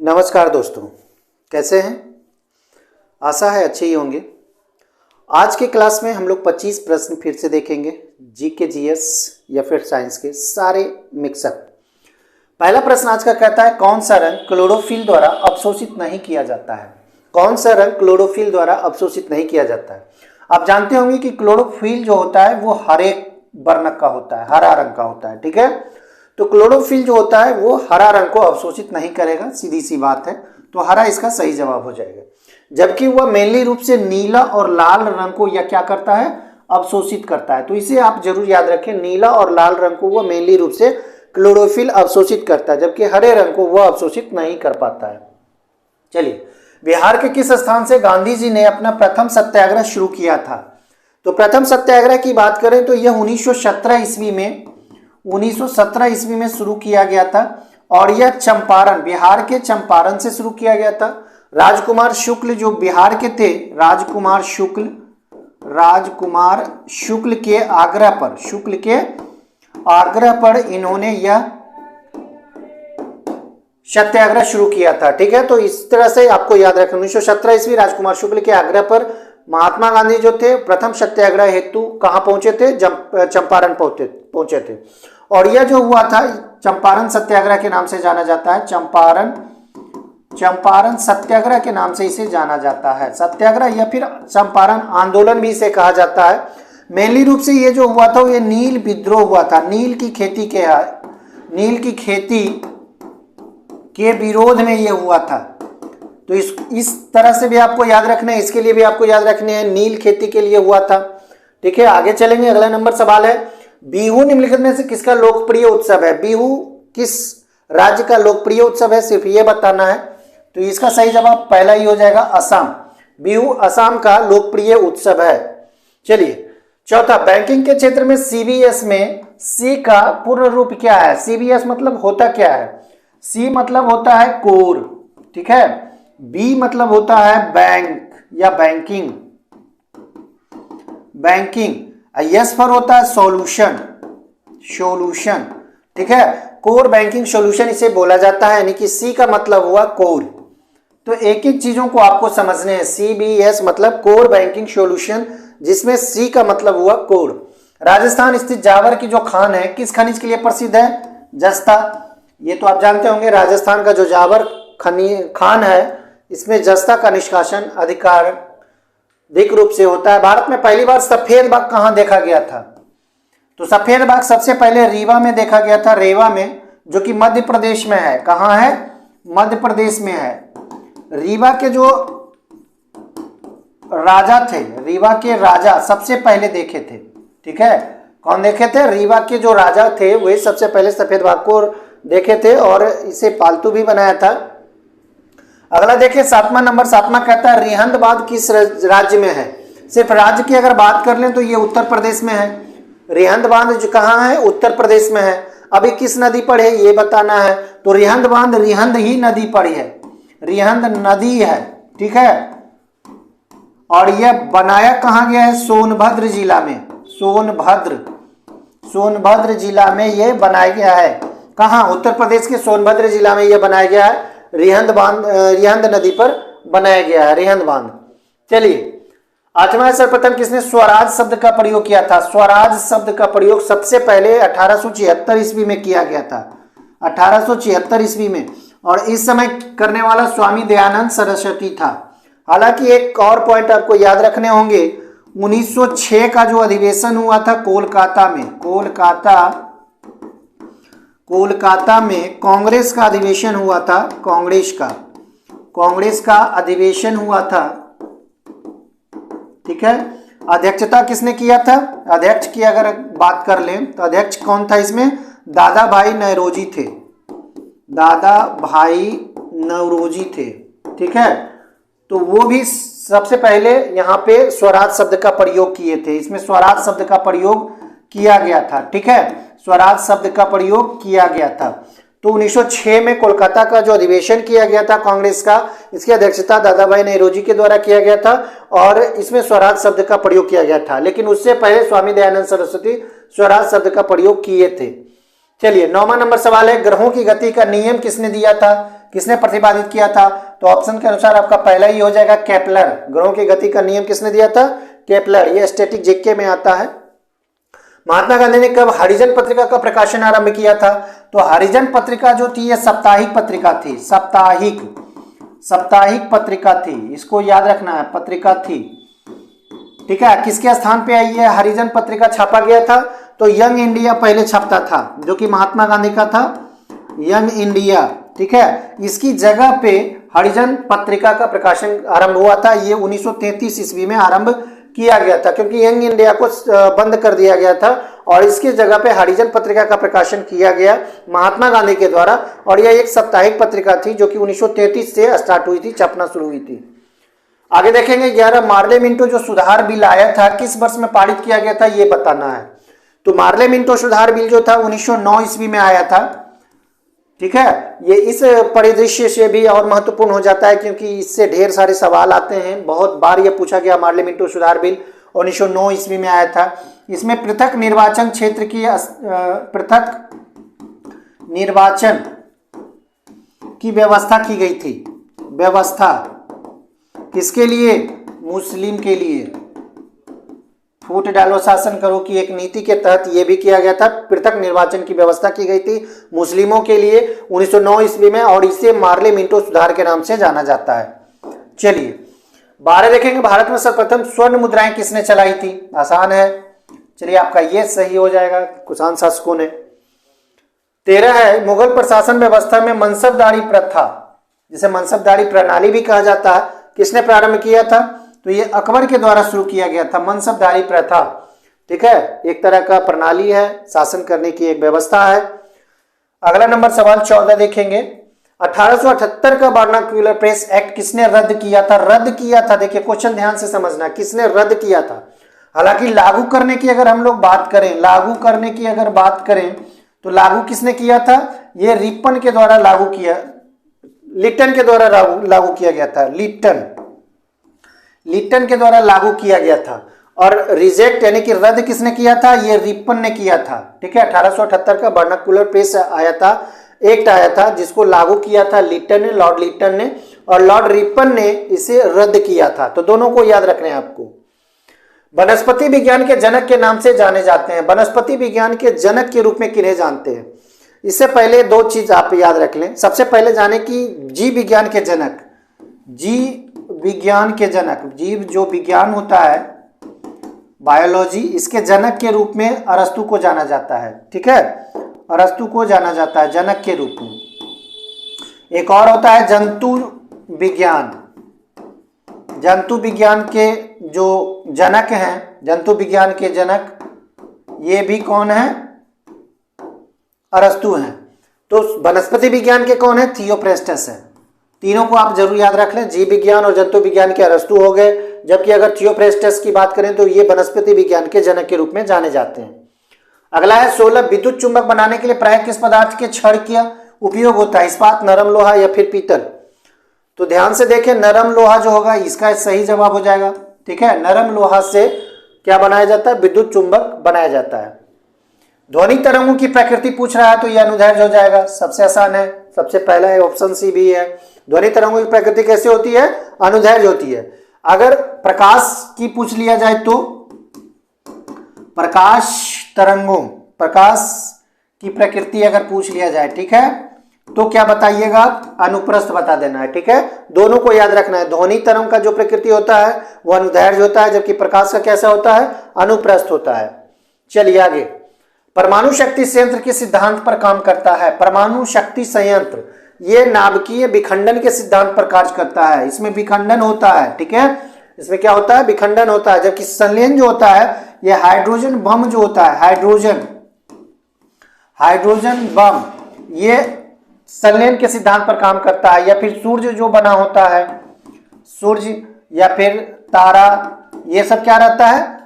नमस्कार दोस्तों, कैसे हैं? आशा है अच्छे ही होंगे। आज के क्लास में हम लोग 25 प्रश्न फिर से देखेंगे, जीके जीएस या फिर साइंस के सारे मिक्सअप। पहला प्रश्न आज का कहता है, कौन सा रंग क्लोरोफिल द्वारा अवशोषित नहीं किया जाता है? कौन सा रंग क्लोरोफिल द्वारा अवशोषित नहीं किया जाता है? आप जानते होंगे कि क्लोरोफिल जो होता है वो हरे वर्णक का होता है, हरा रंग का होता है। ठीक है, तो क्लोरोफिल जो होता है वो हरा रंग को अवशोषित नहीं करेगा, सीधी सी बात है। तो हरा इसका सही जवाब हो जाएगा। जबकि वह मेनली रूप से नीला और लाल रंग को या क्या करता है, अवशोषित करता है। तो इसे आप जरूर याद रखें, नीला और लाल रंग को वह मेनली रूप से क्लोरोफिल अवशोषित करता है, जबकि हरे रंग को वह अवशोषित नहीं कर पाता है। चलिए, बिहार के किस स्थान से गांधी जी ने अपना प्रथम सत्याग्रह शुरू किया था? तो प्रथम सत्याग्रह की बात करें तो यह 1917 ईस्वी में शुरू किया गया था और यह चंपारण, बिहार के चंपारण से शुरू किया गया था। राजकुमार शुक्ल जो बिहार के थे, राजकुमार शुक्ल के आग्रह पर इन्होंने यह सत्याग्रह शुरू किया था। ठीक है, तो इस तरह से आपको याद रखना, 1917 ईस्वी राजकुमार शुक्ल के आग्रह पर महात्मा गांधी जो थे प्रथम सत्याग्रह हेतु कहाँ पहुंचे थे? चंपारण पहुंचे थे। और यह जो हुआ था चंपारण सत्याग्रह के नाम से जाना जाता है। चंपारण सत्याग्रह के नाम से इसे जाना जाता है। सत्याग्रह या फिर चंपारण आंदोलन भी इसे कहा जाता है। मेनली रूप से ये जो हुआ था ये नील विद्रोह हुआ था। नील की खेती के विरोध में ये हुआ था। तो इस तरह से भी आपको याद रखना है, इसके लिए भी आपको याद रखने हैं, नील खेती के लिए हुआ था। ठीक है, आगे चलेंगे। अगला नंबर सवाल है, बिहू निम्नलिखित में से किसका लोकप्रिय उत्सव है? बिहू किस राज्य का लोकप्रिय उत्सव है, सिर्फ ये बताना है। तो इसका सही जवाब पहला ही हो जाएगा, असम। बिहू असम का लोकप्रिय उत्सव है। चलिए, चौथा, बैंकिंग के क्षेत्र में सीबीएस में सी का पूर्ण रूप क्या है? सीबीएस मतलब होता क्या है? सी मतलब होता है कोर, ठीक है। बी मतलब होता है बैंक या बैंकिंग, एस फॉर होता है सॉल्यूशन, ठीक है। कोर बैंकिंग सॉल्यूशन इसे बोला जाता है, यानी कि सी का मतलब हुआ कोर। तो एक एक चीजों को आपको समझने हैं। सीबीएस मतलब कोर बैंकिंग सॉल्यूशन, जिसमें सी का मतलब हुआ कोर। राजस्थान स्थित जावर की जो खान है किस खनिज के लिए प्रसिद्ध है? जस्ता। ये तो आप जानते होंगे, राजस्थान का जो जावर खान है इसमें जस्ता का निष्कासन अधिक रूप से होता है। भारत में पहली बार सफेद बाघ कहाँ देखा गया था? तो सफेद बाघ सबसे पहले रीवा में देखा गया था, रेवा में, जो कि मध्य प्रदेश में है। कहाँ है? मध्य प्रदेश में है। रीवा के जो राजा थे, रीवा के राजा सबसे पहले देखे थे। ठीक है, कौन देखे थे? रीवा के जो राजा थे वे सबसे पहले सफेद बाघ को देखे थे और इसे पालतू भी बनाया था। अगला देखिए, सातवां कहता है, रिहंद बांध किस राज्य में है? सिर्फ राज्य की अगर बात कर लें तो ये उत्तर प्रदेश में है। रिहंद बांध जो कहाँ है? उत्तर प्रदेश में है। अभी किस नदी पर है ये बताना है। तो रिहंद बांध रिहंद ही नदी पर है, रिहंद नदी है। ठीक है, और यह बनाया कहाँ गया है? सोनभद्र जिला में। सोनभद्र जिला में यह बनाया गया है। कहाँ? उत्तर प्रदेश के सोनभद्र जिला में यह बनाया गया है। रिहंद नदी पर बनाया गया है रिहंद बांध। चलिए, आठवां, सर्वप्रथम किसने स्वराज शब्द का प्रयोग किया था? स्वराज शब्द का प्रयोग सबसे पहले 1876 ईस्वी में किया गया था, 1876 ईस्वी में। और इस समय करने वाला स्वामी दयानंद सरस्वती था। हालांकि एक और पॉइंट आपको याद रखने होंगे, 1906 का जो अधिवेशन हुआ था कोलकाता में कांग्रेस का अधिवेशन हुआ था। कांग्रेस का अधिवेशन हुआ था। ठीक है, अध्यक्षता किसने किया था? अध्यक्ष की अगर बात कर लें तो अध्यक्ष कौन था इसमें? दादा भाई नौरोजी थे। ठीक है, तो वो भी सबसे पहले यहाँ पे स्वराज शब्द का प्रयोग किए थे। इसमें स्वराज शब्द का प्रयोग किया गया था। ठीक है, स्वराज शब्द का प्रयोग किया गया था। तो 1906 में कोलकाता का जो अधिवेशन किया गया था कांग्रेस का, इसकी अध्यक्षता दादा भाई नौरोजी के द्वारा किया गया था और इसमें स्वराज शब्द का प्रयोग किया गया था। लेकिन उससे पहले स्वामी दयानंद सरस्वती स्वराज शब्द का प्रयोग किए थे। चलिए, 9वां नंबर सवाल है, ग्रहों की गति का नियम किसने दिया था? किसने प्रतिपादित किया था? तो ऑप्शन के अनुसार आपका पहला ही हो जाएगा केपलर। ग्रहों की गति का नियम किसने दिया था? केपलर। ये स्टैटिक जीके में आता है। महात्मा गांधी ने कब हरिजन पत्रिका का प्रकाशन आरंभ किया था? तो हरिजन पत्रिका जो थी ये साप्ताहिक पत्रिका थी, साप्ताहिक पत्रिका थी, इसको याद रखना है, पत्रिका थी। ठीक है, किसके स्थान पे आई है हरिजन पत्रिका छापा गया था? तो यंग इंडिया पहले छपता था, जो कि महात्मा गांधी का था, यंग इंडिया। ठीक है, इसकी जगह पे हरिजन पत्रिका का प्रकाशन आरंभ हुआ था। ये 1933 ईस्वी में आरंभ किया गया था, क्योंकि यंग इंडिया को बंद कर दिया गया था और इसकी जगह पे हरिजन पत्रिका का प्रकाशन किया गया महात्मा गांधी के द्वारा। और यह एक साप्ताहिक पत्रिका थी जो कि 1933 से स्टार्ट हुई थी, छपना शुरू हुई थी। आगे देखेंगे 11 मार्ले मिंटो जो सुधार बिल आया था किस वर्ष में पारित किया गया था, ये बताना है। तो मार्ले मिंटो सुधार बिल जो था 1909 ईस्वी में आया था। ठीक है, ये इस परिदृश्य से भी और महत्वपूर्ण हो जाता है क्योंकि इससे ढेर सारे सवाल आते हैं। बहुत बार ये पूछा गया, मार्ले मिंटो सुधार बिल 1909 ईस्वी में आया था। इसमें पृथक निर्वाचन क्षेत्र की व्यवस्था की गई थी। व्यवस्था किसके लिए? मुस्लिम के लिए। फूट डालो शासन करो की एक नीति के तहत यह भी किया गया था, पृथक निर्वाचन की व्यवस्था की गई थी मुस्लिमों के लिए 1909 ईस्वी में, और इसे मार्ले मिंटो सुधार के नाम से जाना जाता है। चलिए 12 देखेंगे, भारत में सर्वप्रथम स्वर्ण मुद्राएं किसने चलाई थी? आसान है, चलिए आपका ये सही हो जाएगा, कुषाण शासकों ने। 13 है, मुगल प्रशासन व्यवस्था में मनसबदारी प्रथा, जिसे मनसबदारी प्रणाली भी कहा जाता है, किसने प्रारंभ किया था? तो ये अकबर के द्वारा शुरू किया गया था, मनसबदारी प्रथा। ठीक है, एक तरह का प्रणाली है, शासन करने की एक व्यवस्था है। अगला नंबर सवाल 14 देखेंगे, 1878 का वर्नाक्युलर प्रेस एक्ट किसने रद्द किया था? रद्द किया था, देखिए क्वेश्चन ध्यान से समझना, किसने रद्द किया था? हालांकि लागू करने की अगर हम लोग बात करें, लागू करने की अगर बात करें तो लागू किसने किया था? ये रिपन के द्वारा लागू किया, लिटन के द्वारा लागू किया गया था। लिटन के द्वारा लागू किया गया था। और रिजेक्ट यानी कि रद्द किसने किया था? ये रिपन ने किया था। ठीक है, 1878 का वर्नाक्युलर प्रेस आया था, एक्ट आया था, जिसको लागू किया था लिटन ने, लॉर्ड लिटन ने, और लॉर्ड रिपन ने इसे रद्द किया था। तो दोनों को याद रखना है आपको। वनस्पति विज्ञान के जनक के नाम से जाने जाते हैं। वनस्पति विज्ञान के जनक के रूप में किन्हें जानते हैं? इससे पहले दो चीज आप याद रख लें। सबसे पहले जाने कि जीव विज्ञान के जनक, जीव विज्ञान के जनक, जीव जो विज्ञान होता है, बायोलॉजी, इसके जनक के रूप में अरस्तु को जाना जाता है। ठीक है, अरस्तु को जाना जाता है जनक के रूप में। एक और होता है जंतु विज्ञान। जंतु विज्ञान के जो जनक हैं, जंतु विज्ञान के जनक, ये भी कौन है? अरस्तु हैं। तो वनस्पति विज्ञान के कौन है? थियोफ्रेस्टस है। तीनों को आप जरूर याद रख लें, जीव विज्ञान और जंतु विज्ञान के अरस्तु हो गए, जबकि अगर थियोफ्रेस्टस की बात करें तो ये वनस्पति विज्ञान के जनक के रूप में जाने जाते हैं। अगला है 16, विद्युत चुंबक बनाने के लिए प्रायः किस पदार्थ के छड़ का उपयोग होता है? इस्पात, नरम लोहा या फिर पीतल? तो ध्यान से देखें, नरम लोहा जो होगा इसका सही जवाब हो जाएगा। ठीक है, नरम लोहा से क्या बनाया जाता है? विद्युत चुंबक बनाया जाता है। ध्वनि तरंगों की प्रकृति पूछ रहा है तो यह अनुदैर्ध्य हो जाएगा, सबसे आसान है, सबसे पहला है, ऑप्शन सी भी है। ध्वनि तरंगों की प्रकृति कैसे होती है? अनुदैर्ध्य होती है। अगर प्रकाश की पूछ लिया जाए तो प्रकाश तरंगों, प्रकाश की प्रकृति अगर पूछ लिया जाए, ठीक है, तो क्या बताइएगा? अनुप्रस्थ बता देना है। ठीक है, दोनों को याद रखना है। ध्वनि तरंग का जो प्रकृति होता है वो अनुदैर्ध्य होता है, जबकि प्रकाश का कैसा होता है? अनुप्रस्थ होता है। चलिए आगे, परमाणु शक्ति संयंत्र के सिद्धांत पर काम करता है। परमाणु शक्ति संयंत्र ये नाभिकीय विखंडन के सिद्धांत पर कार्य करता है। इसमें विखंडन होता है। ठीक है, इसमें क्या होता है? विखंडन होता है। जबकि संलयन जो होता है, ये हाइड्रोजन बम जो होता है, हाइड्रोजन बम, ये संलयन के सिद्धांत पर काम करता है। या फिर सूर्य जो बना होता है, सूर्य या फिर तारा, ये सब क्या रहता है?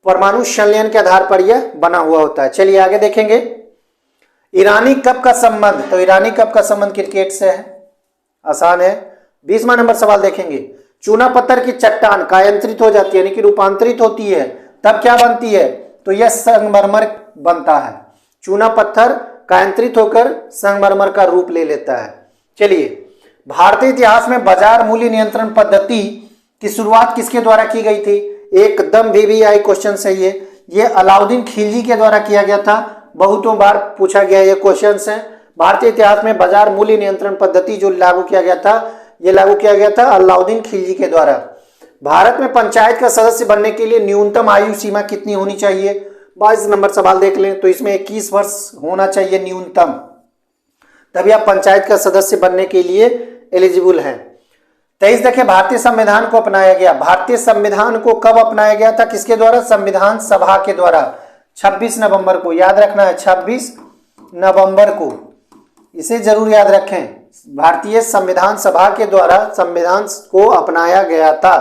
परमाणु संलयन के आधार पर यह बना हुआ होता है। चलिए आगे देखेंगे, ईरानी कप का संबंध। तो ईरानी कप का संबंध क्रिकेट से है, आसान है। 20वां नंबर सवाल देखेंगे, चूना पत्थर की चट्टान कायांतरित हो जाती है, यानी कि रूपांतरित होती है, तब क्या बनती है? तो यह संगमरमर बनता है। चूना पत्थर कायांतरित होकर संगमरमर का रूप ले लेता है। चलिए, भारतीय इतिहास में बाजार मूल्य नियंत्रण पद्धति की शुरुआत किसके द्वारा की गई थी? एकदम VVI क्वेश्चन सही है। ये अलाउद्दीन खिलजी के द्वारा किया गया था। बहुतों बार पूछा गया ये क्वेश्चन है। भारतीय इतिहास में बाजार मूल्य नियंत्रण पद्धति जो लागू किया गया था, ये लागू किया गया था अलाउद्दीन खिलजी के द्वारा। भारत में पंचायत का सदस्य बनने के लिए न्यूनतम आयु सीमा कितनी होनी चाहिए? 22 नंबर सवाल देख लें तो इसमें 21 वर्ष होना चाहिए न्यूनतम, तभी आप पंचायत का सदस्य बनने के लिए एलिजिबल हैं। 23 देखें, भारतीय संविधान को अपनाया गया। भारतीय संविधान को कब अपनाया गया था? किसके द्वारा? संविधान सभा के द्वारा। 26 नवंबर को, याद रखना है 26 नवंबर को, इसे जरूर याद रखें। भारतीय संविधान सभा के द्वारा संविधान को अपनाया गया था।